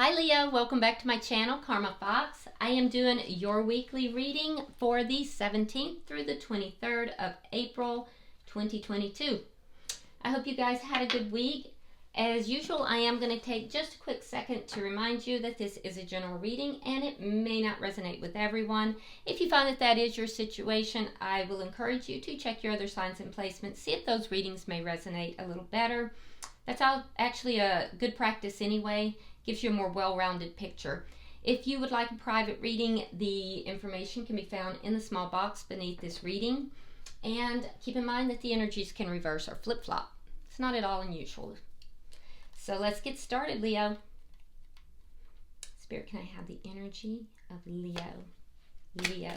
Hi Leo, welcome back to my channel, Karma Fox. I am doing your weekly reading for the 17th through the 23rd of April 2022. I hope you guys had a good week. As usual, I am going to take just a quick second to remind you that this is a general reading and it may not resonate with everyone. If you find that that is your situation, I will encourage you to check your other signs and placements, see if those readings may resonate a little better. That's actually a good practice anyway. Gives you a more well-rounded picture. If you would like a private reading, the information can be found in the small box beneath this reading. And keep in mind that the energies can reverse or flip-flop. It's not at all unusual. So let's get started, Leo. Spirit, can I have the energy of Leo? Leo.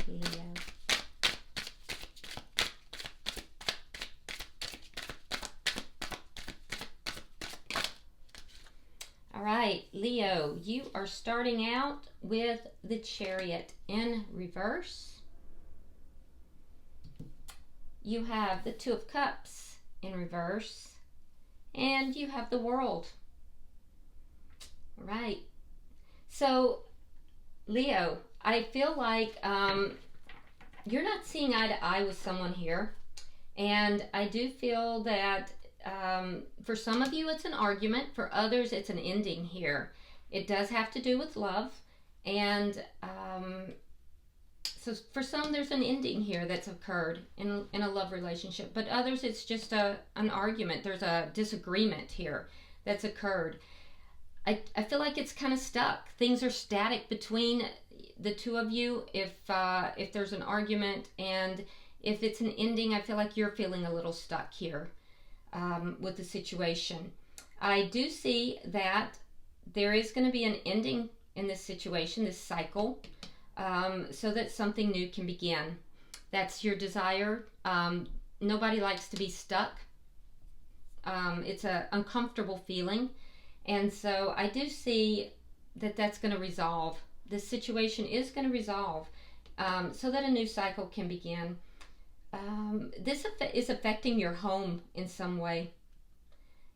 Leo. All right, Leo, you are starting out with the Chariot in reverse. You have the Two of Cups in reverse. And you have the World. All right. So, Leo, I feel like you're not seeing eye to eye with someone here. And I do feel that for some of you it's an argument, for others it's an ending here. It does have to do with love, and so for some there's an ending here that's occurred in a love relationship, but others it's just an argument. There's a disagreement here that's occurred. I feel like it's kind of stuck. Things are static between the two of you if there's an argument, and if it's an ending, I feel like you're feeling a little stuck here. With the situation. I do see that there is going to be an ending in this situation, this cycle, so that something new can begin. That's your desire. Nobody likes to be stuck. It's an uncomfortable feeling. And so I do see that that's going to resolve. This situation is going to resolve so that a new cycle can begin. This is affecting your home in some way,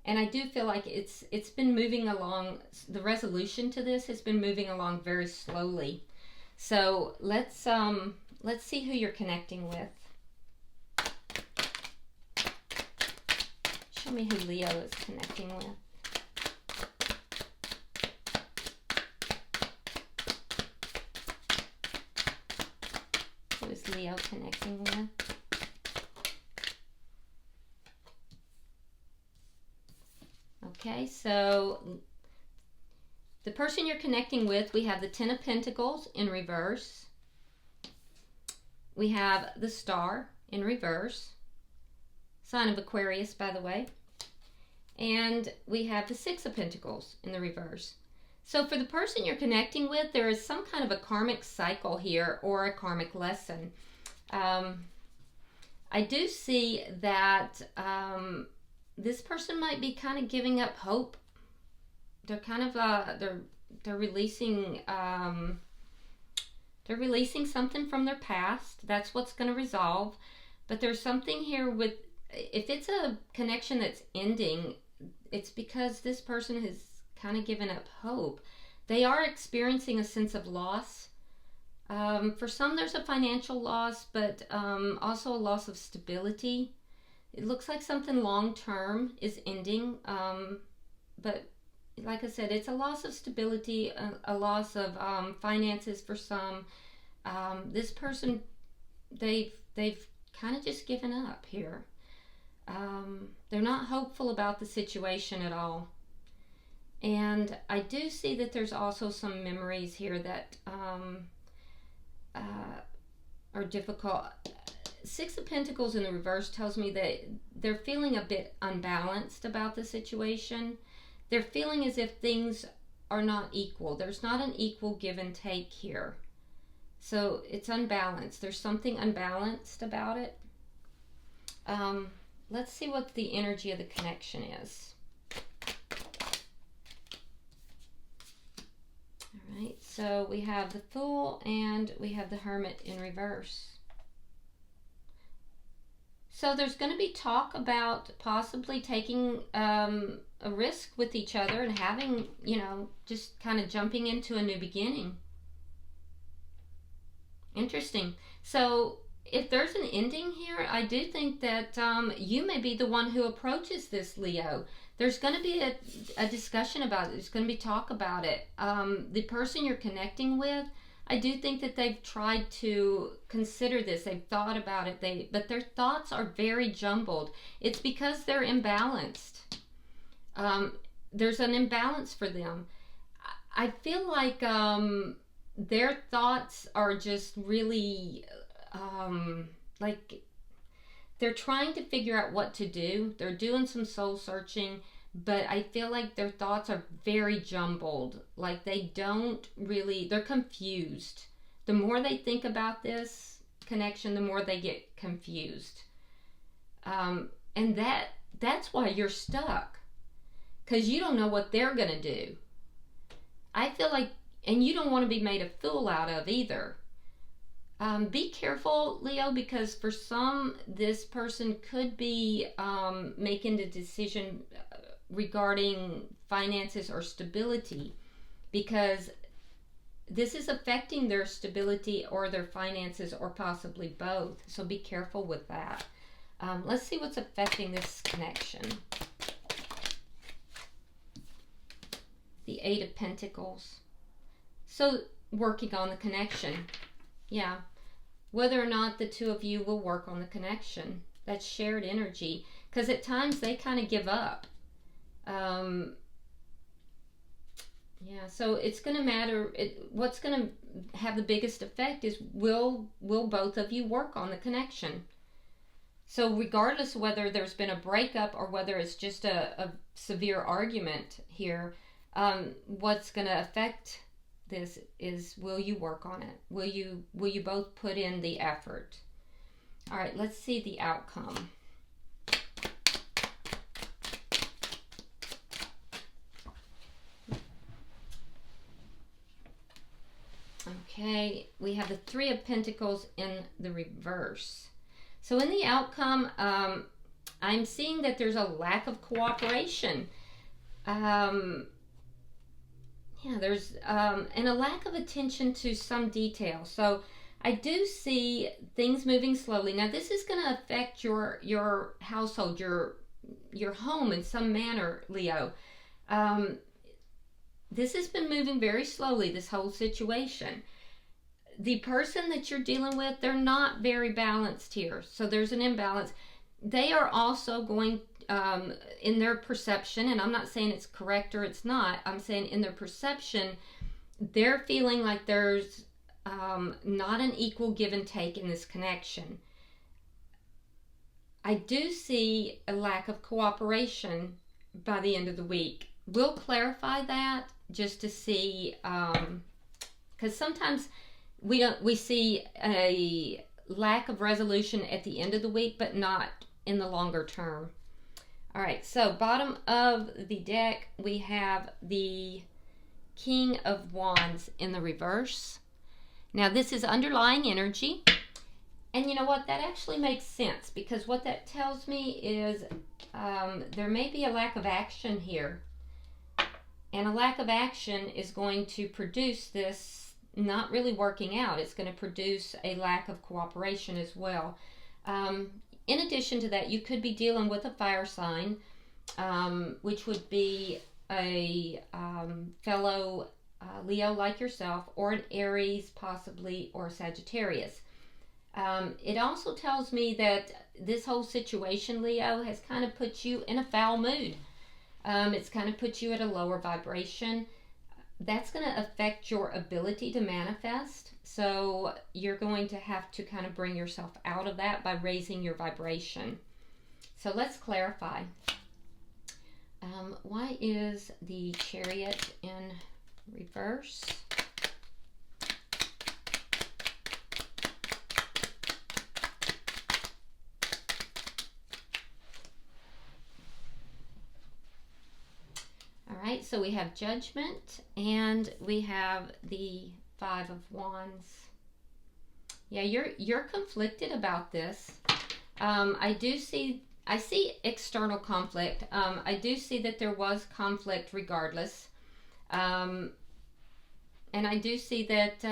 and I do feel like it's been moving along. The resolution to this has been moving along very slowly. So let's see who you're connecting with. Show me who Leo is connecting with. Who is Leo connecting with? Okay, so the person you're connecting with, we have the Ten of Pentacles in reverse. We have the Star in reverse. Sign of Aquarius, by the way. And we have the Six of Pentacles in the reverse. So for the person you're connecting with, there is some kind of a karmic cycle here or a karmic lesson. I do see that this person might be kind of giving up hope. They're kind of they're releasing something from their past. That's what's going to resolve. But there's something here with, if it's a connection that's ending, it's because this person has kind of given up hope. They are experiencing a sense of loss. For some there's a financial loss, but also a loss of stability. It looks like something long-term is ending, but like I said, it's a loss of stability, a loss of finances for some. This person, they've kind of just given up here. They're not hopeful about the situation at all. And I do see that there's also some memories here that are difficult. Six of Pentacles in the reverse tells me that they're feeling a bit unbalanced about the situation. They're feeling as if things are not equal. There's not an equal give and take here. So it's unbalanced. There's something unbalanced about it. Let's see what the energy of the connection is. All right, so we have the Fool and we have the Hermit in reverse. So there's going to be talk about possibly taking a risk with each other and having, just kind of jumping into a new beginning. Interesting. So if there's an ending here, I do think that you may be the one who approaches this, Leo. There's going to be a discussion about it. There's going to be talk about it. The person you're connecting with, I do think that they've tried to consider this. They've thought about it. But their thoughts are very jumbled. It's because they're imbalanced. There's an imbalance for them. I feel like their thoughts are just really like they're trying to figure out what to do. They're doing some soul searching, but I feel like their thoughts are very jumbled. Like they're confused. The more they think about this connection, the more they get confused. And that's why you're stuck, because you don't know what they're going to do. I feel like, and you don't want to be made a fool out of either. Be careful, Leo, because for some, this person could be making the decision regarding finances or stability, because this is affecting their stability or their finances, or possibly both. So be careful with that. Let's see what's affecting this connection. The Eight of Pentacles. So working on the connection. Yeah. Whether or not the two of you will work on the connection. That's shared energy. Because at times they kind of give up. Yeah, so it's going to matter. What's going to have the biggest effect is will both of you work on the connection? So regardless of whether there's been a breakup or whether it's just a severe argument here, what's going to affect this is, will you work on it? Will you both put in the effort? All right, let's see the outcome. Okay, we have the Three of Pentacles in the reverse. So in the outcome, I'm seeing that there's a lack of cooperation. There's and a lack of attention to some detail. So I do see things moving slowly. Now this is going to affect your household, your home in some manner, Leo. This has been moving very slowly, this whole situation. The person that you're dealing with, they're not very balanced here. So there's an imbalance. They are also going, in their perception, and I'm not saying it's correct or it's not, I'm saying in their perception, they're feeling like there's not an equal give and take in this connection. I do see a lack of cooperation by the end of the week. We'll clarify that just to see, because sometimes we see a lack of resolution at the end of the week, but not in the longer term. All right, so bottom of the deck, we have the King of Wands in the reverse. Now this is underlying energy, and you know what, that actually makes sense, because what that tells me is there may be a lack of action here, and a lack of action is going to produce this not really working out. It's going to produce a lack of cooperation as well. In addition to that, you could be dealing with a fire sign, which would be a fellow Leo like yourself, or an Aries possibly, or a Sagittarius. It also tells me that this whole situation, Leo, has kind of put you in a foul mood. It's kind of put you at a lower vibration. That's going to affect your ability to manifest. So you're going to have to kind of bring yourself out of that by raising your vibration. So let's clarify. Why is the Chariot in reverse? Alright, so we have Judgment, and we have the Five of Wands. Yeah, you're conflicted about this. I do see I see external conflict. I do see that there was conflict regardless. And I do see that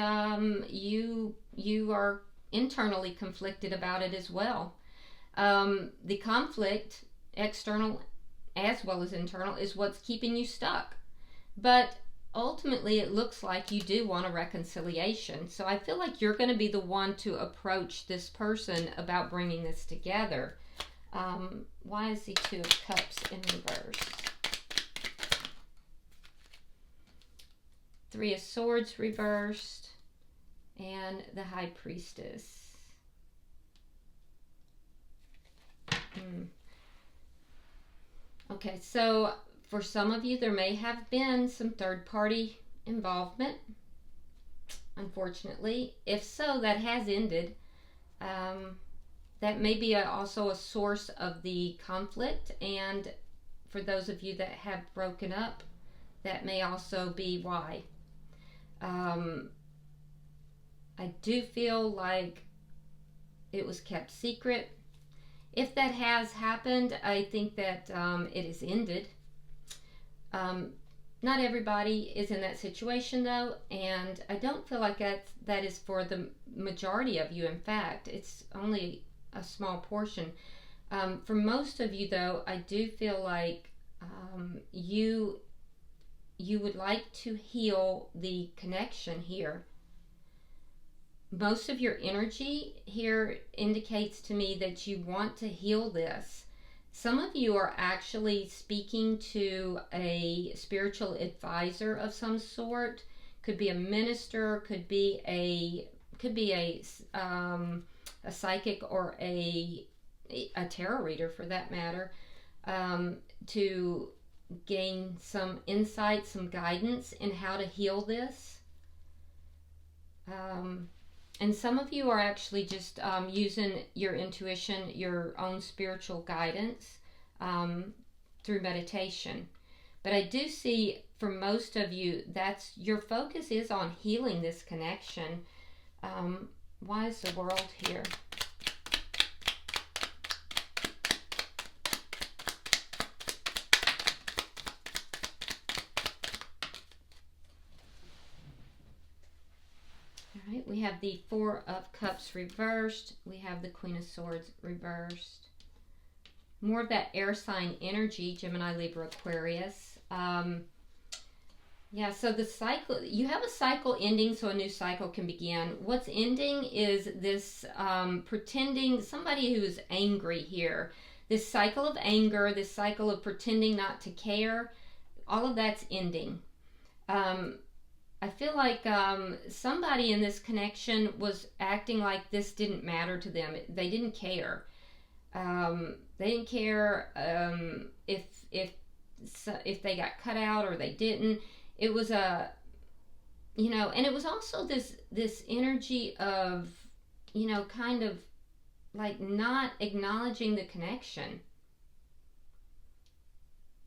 you are internally conflicted about it as well. The conflict, external as well as internal, is what's keeping you stuck. But ultimately, it looks like you do want a reconciliation. So I feel like you're going to be the one to approach this person about bringing this together. Why is the Two of Cups in reverse? Three of Swords reversed, and the High Priestess. Okay, so for some of you, there may have been some third-party involvement, unfortunately. If so, that has ended. That may be also a source of the conflict, and for those of you that have broken up, that may also be why. I do feel like it was kept secret. If that has happened, I think that it is ended. Not everybody is in that situation though, and I don't feel like that is for the majority of you. In fact, it's only a small portion. For most of you though, I do feel like you would like to heal the connection here. Most of your energy here indicates to me that you want to heal this. Some of you are actually speaking to a spiritual advisor of some sort. Could be a minister, could be a psychic, or a tarot reader for that matter, to gain some insight, some guidance in how to heal this. And some of you are actually just using your intuition, your own spiritual guidance through meditation. But I do see for most of you, that's your focus is on healing this connection. Why is the World here? All right, we have the Four of Cups reversed. We have the Queen of Swords reversed. More of that air sign energy, Gemini, Libra, Aquarius. Yeah, so the cycle, you have a cycle ending so a new cycle can begin. What's ending is this pretending, somebody who's angry here. This cycle of anger, this cycle of pretending not to care, all of that's ending. I feel like somebody in this connection was acting like this didn't matter to them. They didn't care. They didn't care if they got cut out or they didn't. It was and it was also this energy of, kind of like not acknowledging the connection.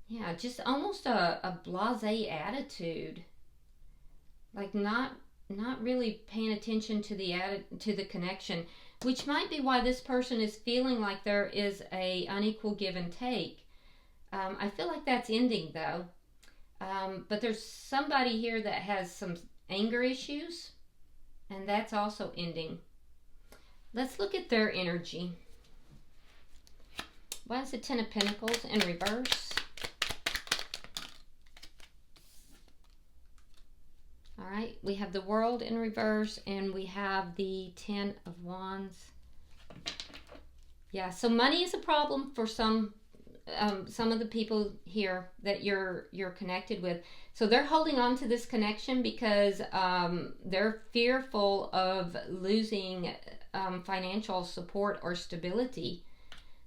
Yeah, just almost a blasé attitude. Like not really paying attention to the connection, which might be why this person is feeling like there is a unequal give and take. I feel like that's ending though. But there's somebody here that has some anger issues, and that's also ending. Let's look at their energy. Why is the Ten of Pentacles in reverse? All right, we have the World in reverse, and we have the Ten of Wands. Yeah, so money is a problem for some of the people here that you're connected with. So they're holding on to this connection because they're fearful of losing financial support or stability.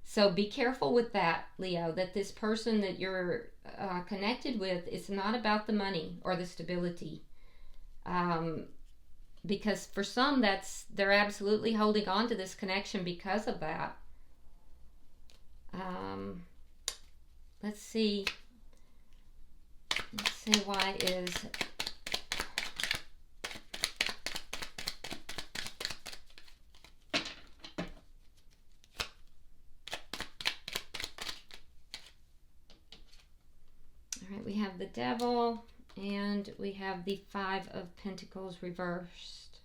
So be careful with that, Leo, that this person that you're connected with is not about the money or the stability. Because for some, they're absolutely holding on to this connection because of that. Let's see why is the Devil, and we have the Five of Pentacles reversed.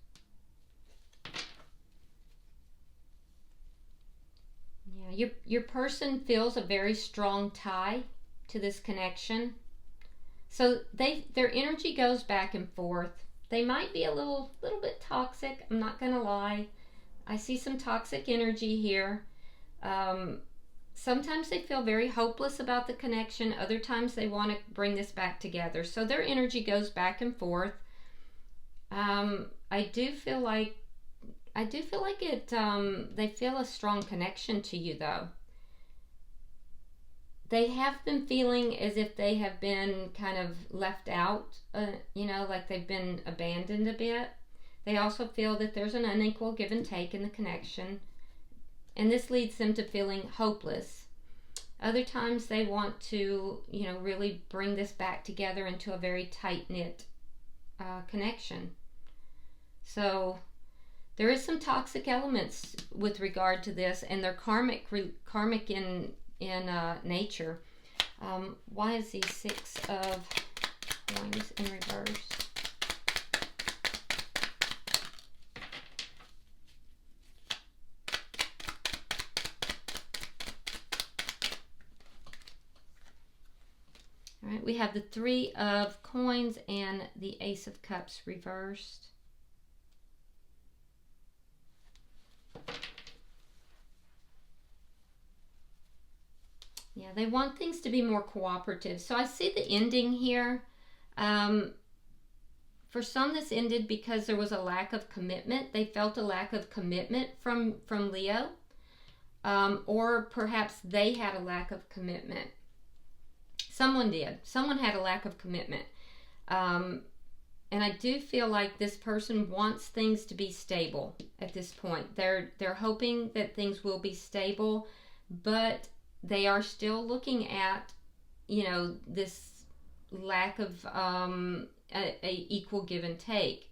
Yeah, your person feels a very strong tie to this connection. So their energy goes back and forth. They might be a little bit toxic, I'm not gonna lie. I see some toxic energy here. Sometimes they feel very hopeless about the connection. Other times they want to bring this back together. So their energy goes back and forth. I do feel like they feel a strong connection to you, though. They have been feeling as if they have been kind of left out, like they've been abandoned a bit. They also feel that there's an unequal give and take in the connection, and this leads them to feeling hopeless. Other times they want to, really bring this back together into a very tight-knit connection. So there is some toxic elements with regard to this, and they're karmic in nature. Why is the Six of Coins in reverse? All right, we have the Three of Coins and the Ace of Cups reversed. Yeah, they want things to be more cooperative. So I see the ending here. For some, this ended because there was a lack of commitment. They felt a lack of commitment from Leo. Or perhaps they had a lack of commitment. Someone did. Someone had a lack of commitment. And I do feel like this person wants things to be stable at this point. They're hoping that things will be stable, but they are still looking at, this lack of a equal give and take.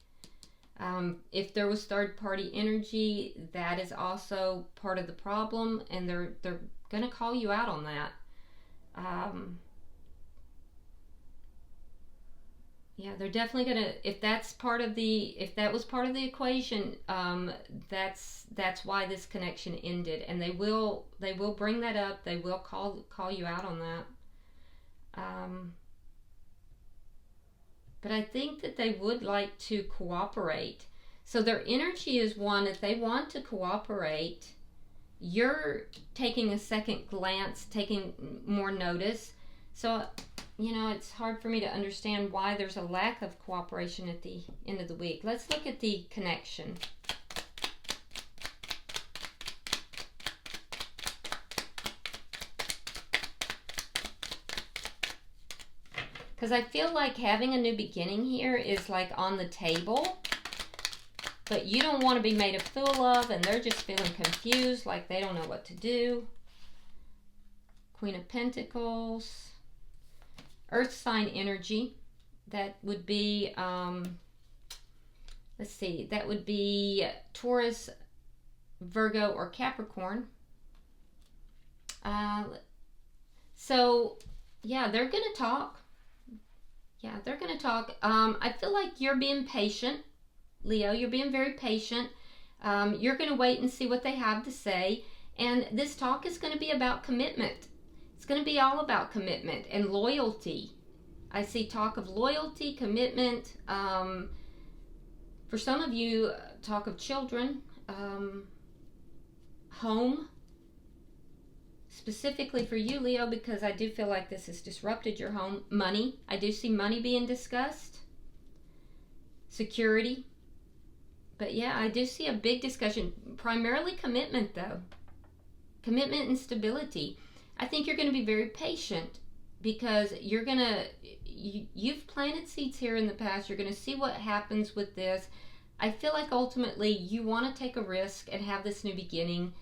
If there was third-party energy, that is also part of the problem, and they're going to call you out on that. Yeah, they're definitely gonna. If that was part of the equation, that's why this connection ended, and they will bring that up. They will call you out on that. But I think that they would like to cooperate. So their energy is one that they want to cooperate. You're taking a second glance, taking more notice. So, it's hard for me to understand why there's a lack of cooperation at the end of the week. Let's look at the connection. Because I feel like having a new beginning here is like on the table, but you don't want to be made a fool of, and they're just feeling confused, like they don't know what to do. Queen of Pentacles. Earth sign energy, that would be, let's see, that would be Taurus, Virgo, or Capricorn. So, yeah, they're going to talk. Yeah, they're going to talk. I feel like you're being patient, Leo. You're being very patient. You're going to wait and see what they have to say. And this talk is going to be about commitment. It's going to be all about commitment and loyalty. I see talk of loyalty, commitment. For some of you, talk of children, home. Specifically for you, Leo, because I do feel like this has disrupted your home. Money. I do see money being discussed. Security. But yeah, I do see a big discussion. Primarily commitment, though. Commitment and stability. I think you're going to be very patient because you've planted seeds here in the past. You're going to see what happens with this. I feel like ultimately you want to take a risk and have this new beginning,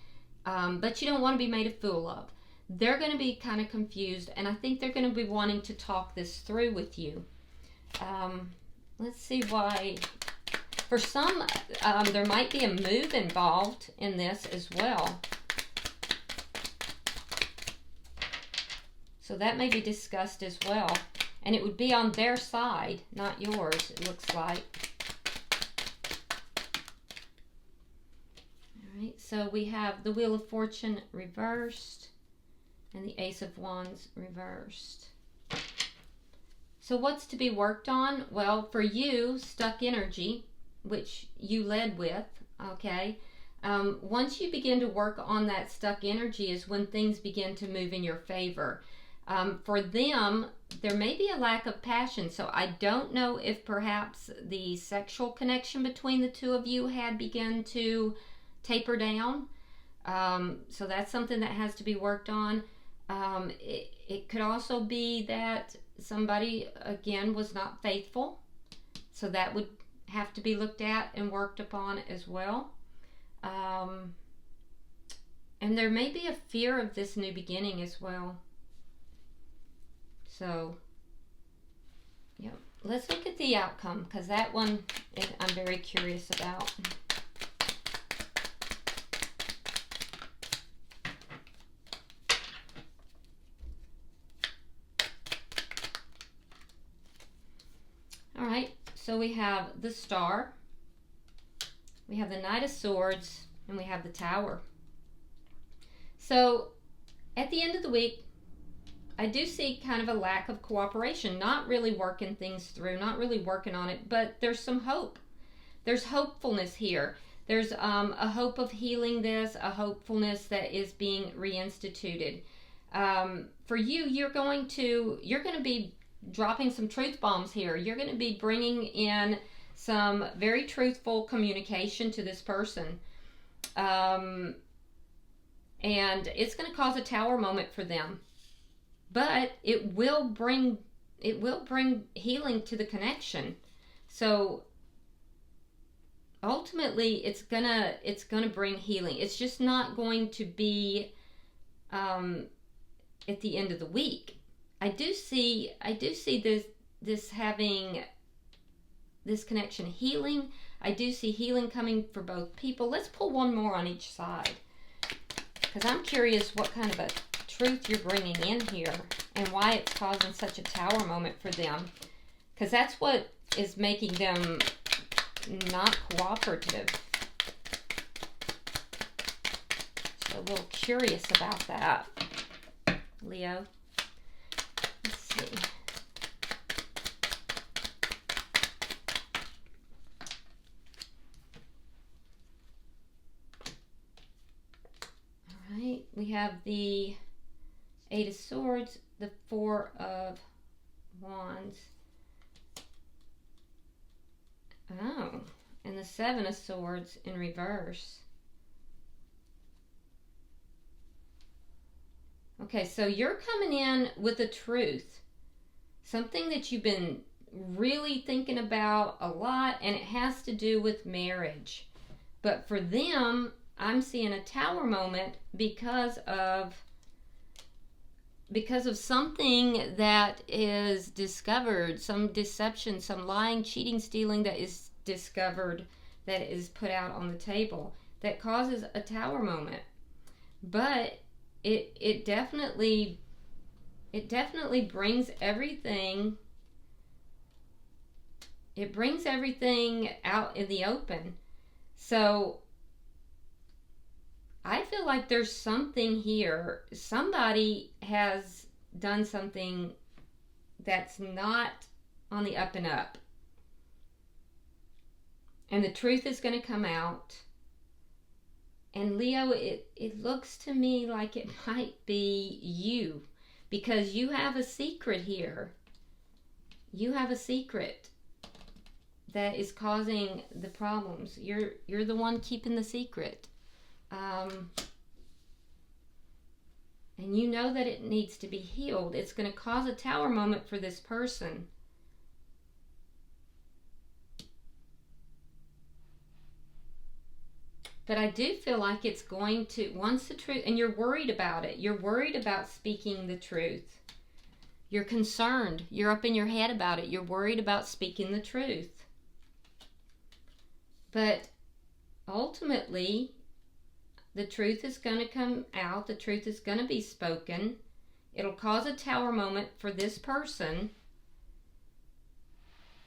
but you don't want to be made a fool of. They're going to be kind of confused, and I think they're going to be wanting to talk this through with you. Let's see why. For some, there might be a move involved in this as well. So that may be discussed as well. And it would be on their side, not yours, it looks like. All right, so we have the Wheel of Fortune reversed and the Ace of Wands reversed. So what's to be worked on? Well, for you, stuck energy, which you led with, okay? Once you begin to work on that stuck energy is when things begin to move in your favor. For them, there may be a lack of passion. So I don't know if perhaps the sexual connection between the two of you had begun to taper down. So that's something that has to be worked on. It could also be that somebody, again, was not faithful. So that would have to be looked at and worked upon as well. And there may be a fear of this new beginning as well. So, yeah, let's look at the outcome, because that one I'm very curious about. All right, so we have the Star, we have the Knight of Swords, and we have the Tower. So at the end of the week, I do see kind of a lack of cooperation, not really working things through, not really working on it, but there's some hope. There's hopefulness here. There's a hope of healing this, a hopefulness that is being reinstituted. For you, you're going to be dropping some truth bombs here. You're going to be bringing in some very truthful communication to this person. And it's going to cause a tower moment for them. But it will bring healing to the connection. So ultimately it's gonna bring healing. It's just not going to be at the end of the week. I do see this having this connection healing. I do see healing coming for both people. Let's pull one more on each side, because I'm curious what kind of a truth you're bringing in here and why it's causing such a tower moment for them, because that's what is making them not cooperative. So a little curious about that, Leo. Let's see. All right, we have the Eight of Swords, the Four of Wands. Oh, and the Seven of Swords in reverse. Okay, so you're coming in with the truth. Something that you've been really thinking about a lot, and it has to do with marriage. But for them, I'm seeing a tower moment because of something that is discovered, some deception, some lying, cheating, stealing that is discovered, that is put out on the table, that causes a tower moment. But it definitely brings everything, it brings everything out in the open. So I feel like there's something here. Somebody has done something that's not on the up and up. And the truth is going to come out. And Leo, it looks to me like it might be you, because you have a secret here. You have a secret that is causing the problems. You're the one keeping the secret. And you know that it needs to be healed. It's going to cause a tower moment for this person. But I do feel like it's going to, once the truth, and you're worried about it. You're worried about speaking the truth. You're concerned. You're up in your head about it. You're worried about speaking the truth. But ultimately, the truth is going to come out. The truth is going to be spoken. It'll cause a tower moment for this person.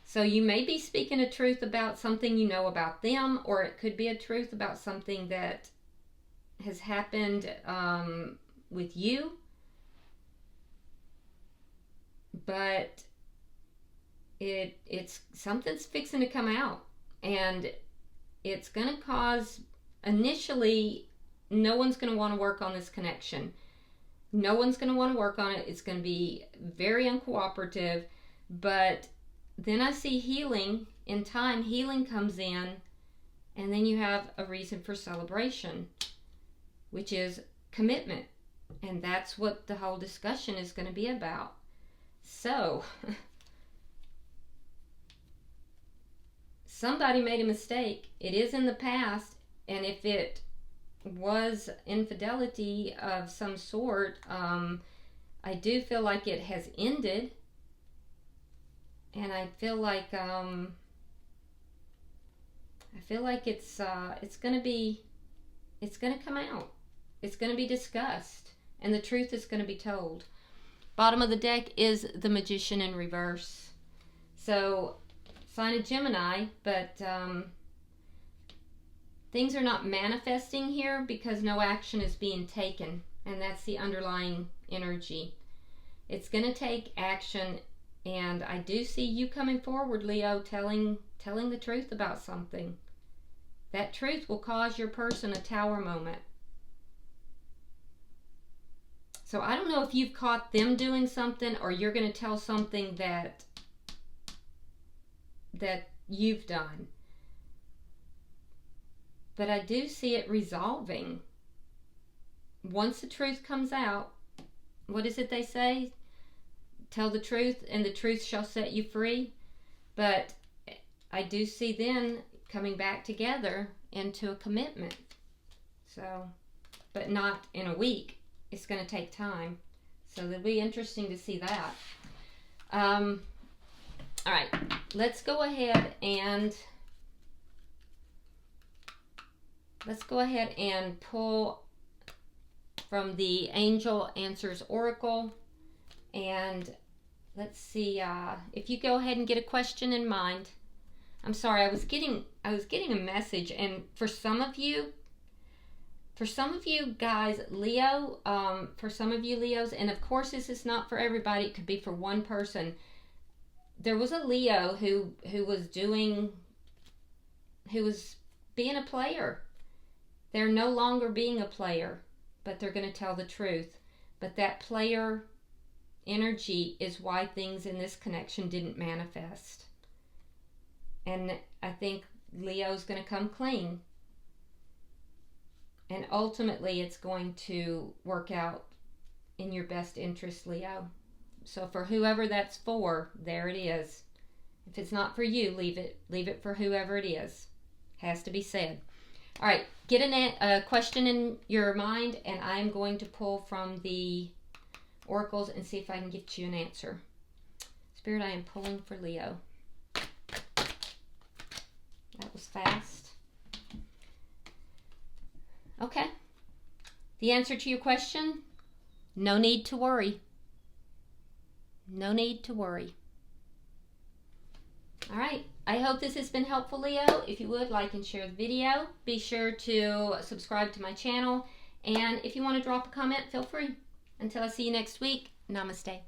So you may be speaking a truth about something you know about them, or it could be a truth about something that has happened with you. But it's something's fixing to come out, and it's going to cause, initially, no one's going to want to work on this connection. No one's going to want to work on it. It's going to be very uncooperative, but then I see healing. In time, healing comes in, and then you have a reason for celebration, which is commitment. And that's what the whole discussion is going to be about. So, somebody made a mistake. It is in the past, and if it was infidelity of some sort, I do feel like it has ended, and I feel like it's gonna come out. It's gonna be discussed, and the truth is gonna be told. Bottom of the deck is the Magician in reverse. So, sign of Gemini, but things are not manifesting here because no action is being taken, and that's the underlying energy. It's going to take action, and I do see you coming forward, Leo, telling the truth about something. That truth will cause your person a tower moment. So I don't know if you've caught them doing something, or you're going to tell something that you've done. But I do see it resolving. Once the truth comes out, what is it they say? Tell the truth, and the truth shall set you free. But I do see them coming back together into a commitment. So, but not in a week. It's going to take time. So it'll be interesting to see that. All right, let's go ahead and pull from the Angel Answers Oracle, and let's see if you go ahead and get a question in mind. I'm sorry, I was getting a message, and for some of you guys, Leo, for some of you Leos, and of course this is not for everybody, it could be for one person. There was a Leo who was being a player. They're no longer being a player, but they're going to tell the truth. But that player energy is why things in this connection didn't manifest. And I think Leo's going to come clean. And ultimately, it's going to work out in your best interest, Leo. So for whoever that's for, there it is. If it's not for you, leave it for whoever it is. Has to be said. All right, get a question in your mind, and I'm going to pull from the oracles and see if I can get you an answer. Spirit, I am pulling for Leo. That was fast. Okay. The answer to your question, no need to worry. No need to worry. All right. I hope this has been helpful, Leo. If you would, like and share the video. Be sure to subscribe to my channel. And if you want to drop a comment, feel free. Until I see you next week, namaste.